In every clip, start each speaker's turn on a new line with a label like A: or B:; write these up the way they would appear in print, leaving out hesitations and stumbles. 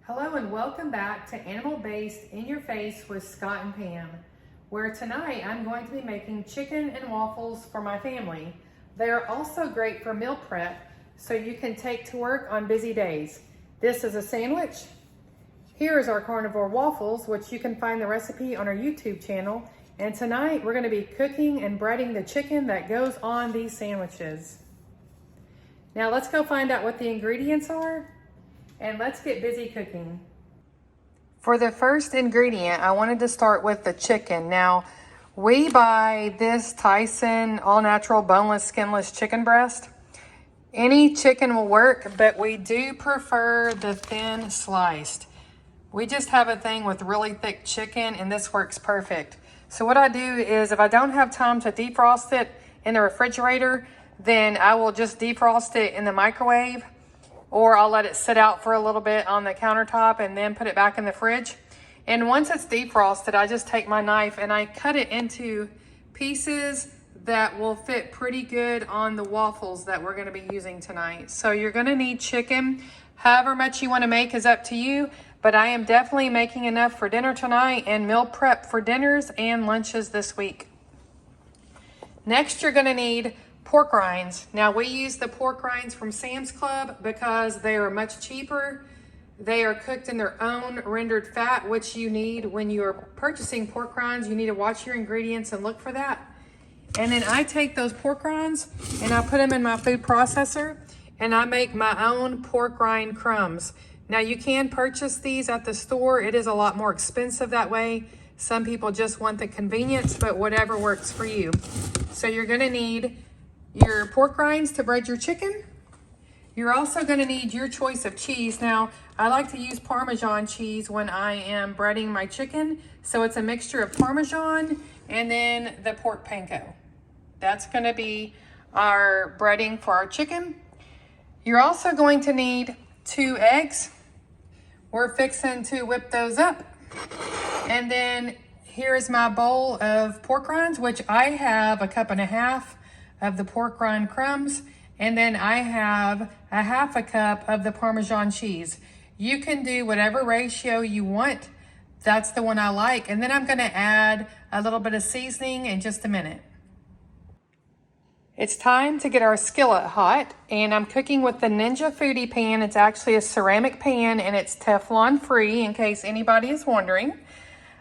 A: Hello and welcome back to Animal-Based In Your Face with Scott and Pam, where tonight I'm going to be making chicken and waffles for my family. They are also great for meal prep, so you can take to work on busy days. This is a sandwich. Here is our carnivore waffles, which you can find the recipe on our YouTube channel. And tonight we're going to be cooking and breading the chicken that goes on these sandwiches. Now let's go find out what the ingredients are. And let's get busy cooking. For the first ingredient, I wanted to start with the chicken. Now, we buy this Tyson all-natural boneless, skinless chicken breast. Any chicken will work, but we do prefer the thin sliced. We just have a thing with really thick chicken, and this works perfect. So what I do is, if I don't have time to defrost it in the refrigerator, then I will just defrost it in the microwave, or I'll let it sit out for a little bit on the countertop and then put it back in the fridge. And once it's defrosted, I just take my knife and I cut it into pieces that will fit pretty good on the waffles that we're gonna be using tonight. So you're gonna need chicken. However much you wanna make is up to you, but I am definitely making enough for dinner tonight and meal prep for dinners and lunches this week. Next, you're gonna need pork rinds. Now we use the pork rinds from Sam's Club because they are much cheaper. They are cooked in their own rendered fat, which you need when you're purchasing pork rinds. You need to watch your ingredients and look for that. And then I take those pork rinds and I put them in my food processor and I make my own pork rind crumbs. Now you can purchase these at the store. It is a lot more expensive that way. Some people just want the convenience, but whatever works for you. So you're gonna need your pork rinds to bread your chicken. You're also going to need your choice of cheese. Now, I like to use Parmesan cheese when I am breading my chicken. So it's a mixture of Parmesan and then the pork panko. That's going to be our breading for our chicken. You're also going to need 2 eggs. We're fixing to whip those up. And then here is my bowl of pork rinds, which I have 1.5 cups of the pork rind crumbs, and then I have 1/2 cup of the Parmesan cheese. You can do whatever ratio you want. That's the one I like. And then I'm gonna add a little bit of seasoning in just a minute. It's time to get our skillet hot, and I'm cooking with the Ninja Foodie pan. It's actually a ceramic pan and it's Teflon free, in case anybody is wondering.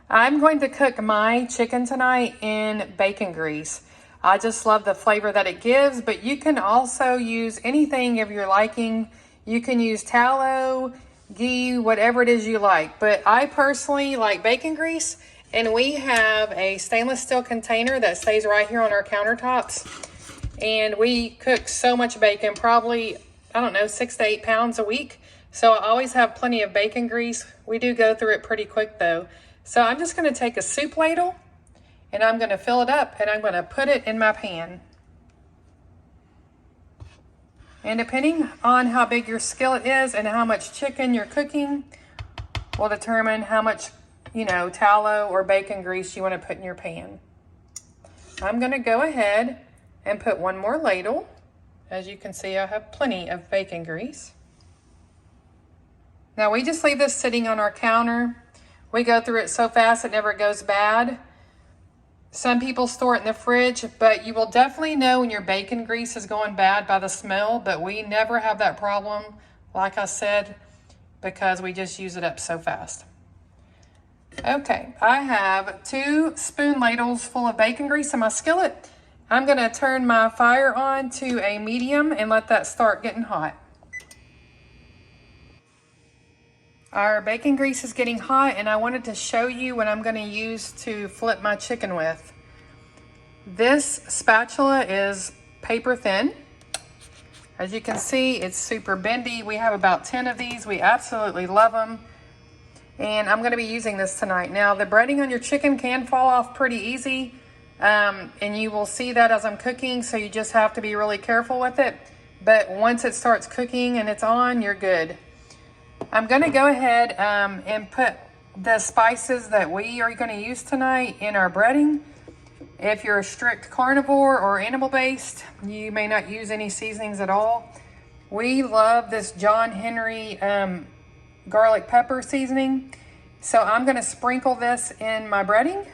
A: I'm going to cook my chicken tonight in bacon grease. I just love the flavor that it gives, but you can also use anything of your liking. You can use tallow, ghee, whatever it is you like. But I personally like bacon grease, and we have a stainless steel container that stays right here on our countertops. And we cook so much bacon, probably, I don't know, 6 to 8 pounds a week. So I always have plenty of bacon grease. We do go through it pretty quick though. So I'm just gonna take a soup ladle, and I'm going to fill it up and I'm going to put it in my pan. And depending on how big your skillet is and how much chicken you're cooking will determine how much, tallow or bacon grease you want to put in your pan. I'm going to go ahead and put 1 more ladle. As you can see, I have plenty of bacon grease. Now we just leave this sitting on our counter. We go through it so fast it never goes bad. Some people store it in the fridge, but you will definitely know when your bacon grease is going bad by the smell, but we never have that problem, like I said, because we just use it up so fast. Okay, I have 2 spoon ladles full of bacon grease in my skillet. I'm going to turn my fire on to a medium and let that start getting hot. Our bacon grease is getting hot, and I wanted to show you what I'm going to use to flip my chicken with. This spatula is paper thin. As you can see, it's super bendy. We have about 10 of these. We absolutely love them. And I'm going to be using this tonight. Now, the breading on your chicken can fall off pretty easy, and you will see that as I'm cooking, so you just have to be really careful with it. But once it starts cooking and it's on, you're good. I'm going to go ahead and put the spices that we are going to use tonight in our breading. If you're a strict carnivore or animal-based, you may not use any seasonings at all. We love this John Henry garlic pepper seasoning. So I'm gonna sprinkle this in my breading,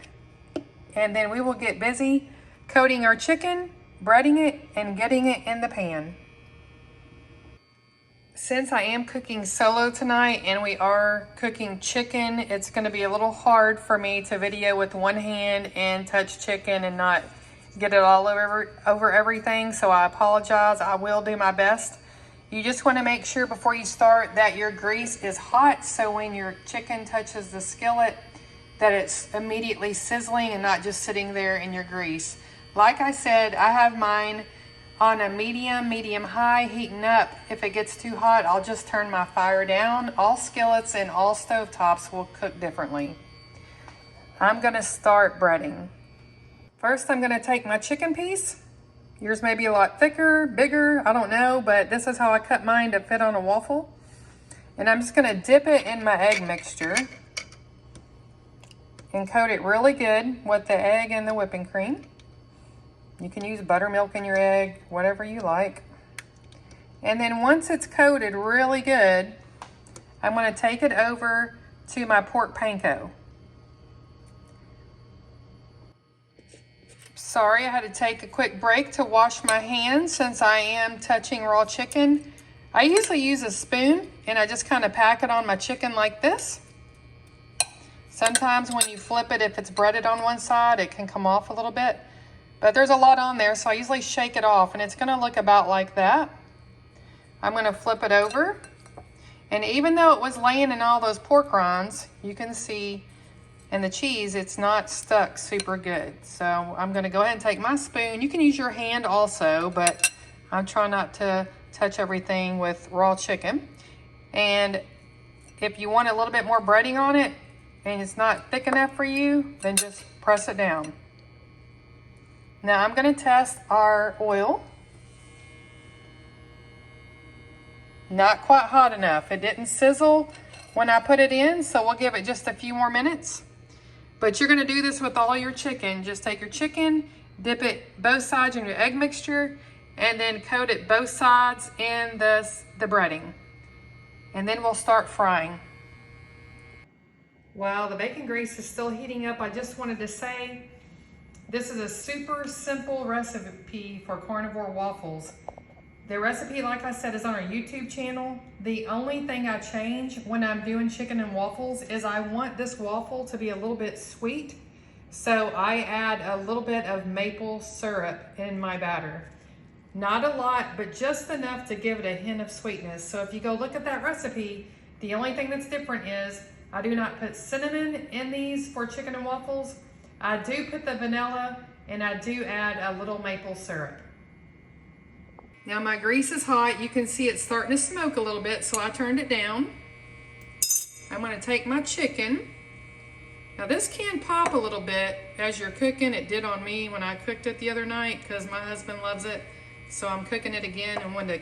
A: and then we will get busy coating our chicken, breading it, and getting it in the pan. Since I am cooking solo tonight and we are cooking chicken, it's gonna be a little hard for me to video with one hand and touch chicken and not get it all over everything, so I apologize. I will do my best. You just wanna make sure before you start that your grease is hot, so when your chicken touches the skillet, that it's immediately sizzling and not just sitting there in your grease. Like I said, I have mine on a medium high, heating up. If it gets too hot, I'll just turn my fire down. All skillets and all stovetops will cook differently. I'm gonna start breading. First, I'm gonna take my chicken piece. Yours may be a lot thicker, bigger, I don't know, but this is how I cut mine to fit on a waffle. And I'm just gonna dip it in my egg mixture and coat it really good with the egg and the whipping cream. You can use buttermilk in your egg, whatever you like. And then once it's coated really good, I'm gonna take it over to my pork panko. Sorry, I had to take a quick break to wash my hands since I am touching raw chicken. I usually use a spoon and I just kind of pack it on my chicken like this. Sometimes when you flip it, if it's breaded on one side, it can come off a little bit. But there's a lot on there, so I usually shake it off, and it's gonna look about like that. I'm gonna flip it over. And even though it was laying in all those pork rinds, you can see in the cheese, it's not stuck super good. So I'm gonna go ahead and take my spoon. You can use your hand also, but I'm trying not to touch everything with raw chicken. And if you want a little bit more breading on it, and it's not thick enough for you, then just press it down. Now I'm gonna test our oil. Not quite hot enough. It didn't sizzle when I put it in, so we'll give it just a few more minutes. But you're gonna do this with all your chicken. Just take your chicken, dip it both sides in your egg mixture, and then coat it both sides in the breading. And then we'll start frying. While the bacon grease is still heating up, I just wanted to say, this is a super simple recipe for carnivore waffles. The recipe, like I said, is on our YouTube channel. The only thing I change when I'm doing chicken and waffles is I want this waffle to be a little bit sweet. So I add a little bit of maple syrup in my batter. Not a lot, but just enough to give it a hint of sweetness. So if you go look at that recipe, the only thing that's different is I do not put cinnamon in these for chicken and waffles. I do put the vanilla, and I do add a little maple syrup. Now my grease is hot. You can see it's starting to smoke a little bit, so I turned it down. I'm gonna take my chicken. Now this can pop a little bit as you're cooking. It did on me when I cooked it the other night because my husband loves it. So I'm cooking it again and wanted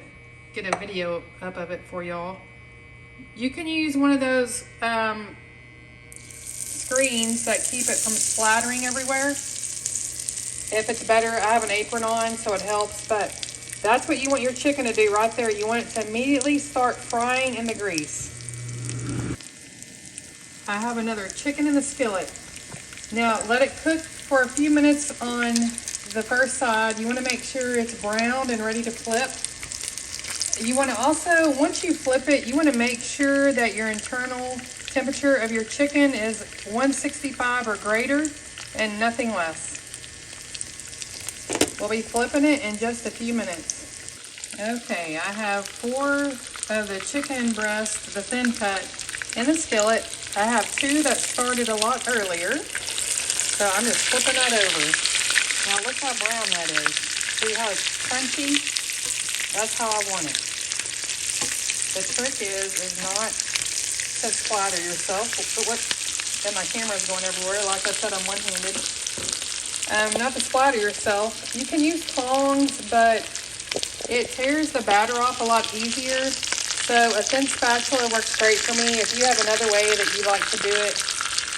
A: to get a video up of it for y'all. You can use one of those screens that keep it from splattering everywhere. If it's better, I have an apron on so it helps, but that's what you want your chicken to do right there. You want it to immediately start frying in the grease. I have another chicken in the skillet. Now let it cook for a few minutes on the first side. You want to make sure it's browned and ready to flip. You want to also, once you flip it, you want to make sure that your internal temperature of your chicken is 165 or greater and nothing less. We'll be flipping it in just a few minutes. Okay, I have 4 of the chicken breast, the thin cut, in the skillet. I have 2 that started a lot earlier, so I'm just flipping that over. Now look how brown that is. See how it's crunchy? That's how I want it. The trick is not to splatter yourself. And my camera's going everywhere. Like I said, I'm one-handed. Not to splatter yourself. You can use tongs, but it tears the batter off a lot easier. So a thin spatula works great for me. If you have another way that you like to do it,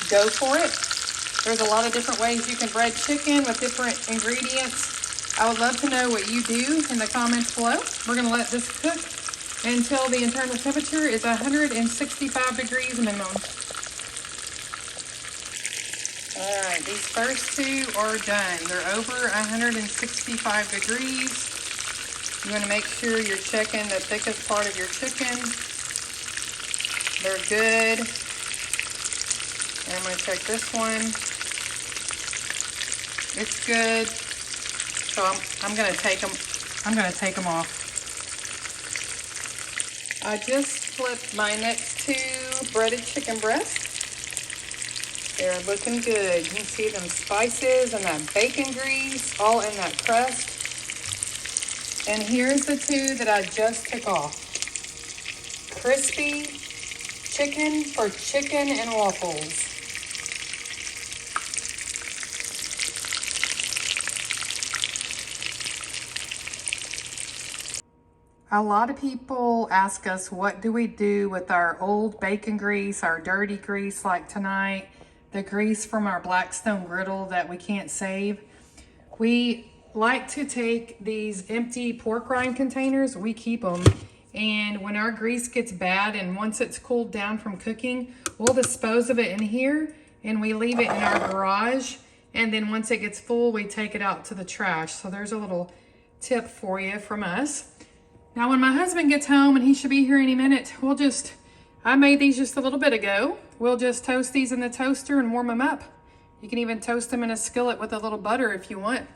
A: go for it. There's a lot of different ways you can bread chicken with different ingredients. I would love to know what you do in the comments below. We're gonna let this cook until the internal temperature is 165 degrees minimum. All right, these first two are done. They're over 165 degrees. You want to make sure you're checking the thickest part of your chicken. They're good. And I'm going to check this one. It's good. So I'm going to take them. I'm going to take them off. I just flipped my next two breaded chicken breasts. They're looking good. You can see them spices and that bacon grease all in that crust. And here's the two that I just took off. Crispy chicken for chicken and waffles. A lot of people ask us, what do we do with our old bacon grease, our dirty grease like tonight, the grease from our Blackstone griddle that we can't save? We like to take these empty pork rind containers, we keep them, and when our grease gets bad and once it's cooled down from cooking, we'll dispose of it in here and we leave it in our garage, and then once it gets full, we take it out to the trash. So there's a little tip for you from us. Now when my husband gets home, and he should be here any minute, I made these just a little bit ago. We'll just toast these in the toaster and warm them up. You can even toast them in a skillet with a little butter if you want.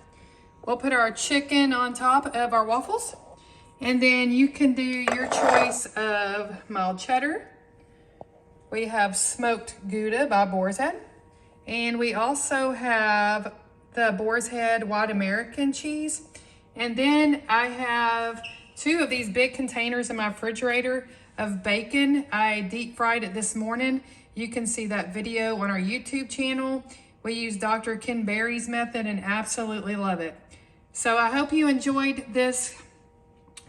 A: We'll put our chicken on top of our waffles, and then you can do your choice of mild cheddar. We have smoked Gouda by Boar's Head, and we also have the Boar's Head white American cheese. And then I have two of these big containers in my refrigerator of bacon. I deep fried it this morning. You can see that video on our YouTube channel. We use Dr. Ken Berry's method and absolutely love it. So I hope you enjoyed this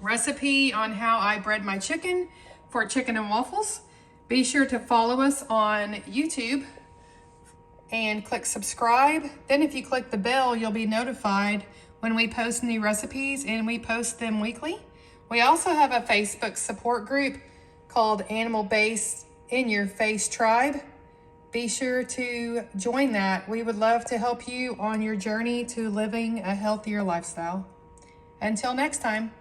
A: recipe on how I bread my chicken for chicken and waffles. Be sure to follow us on YouTube and click subscribe. Then if you click the bell, you'll be notified when we post new recipes, and we post them weekly. We also have a Facebook support group called Animal Based in Your Face Tribe. Be sure to join that. We would love to help you on your journey to living a healthier lifestyle. Until next time.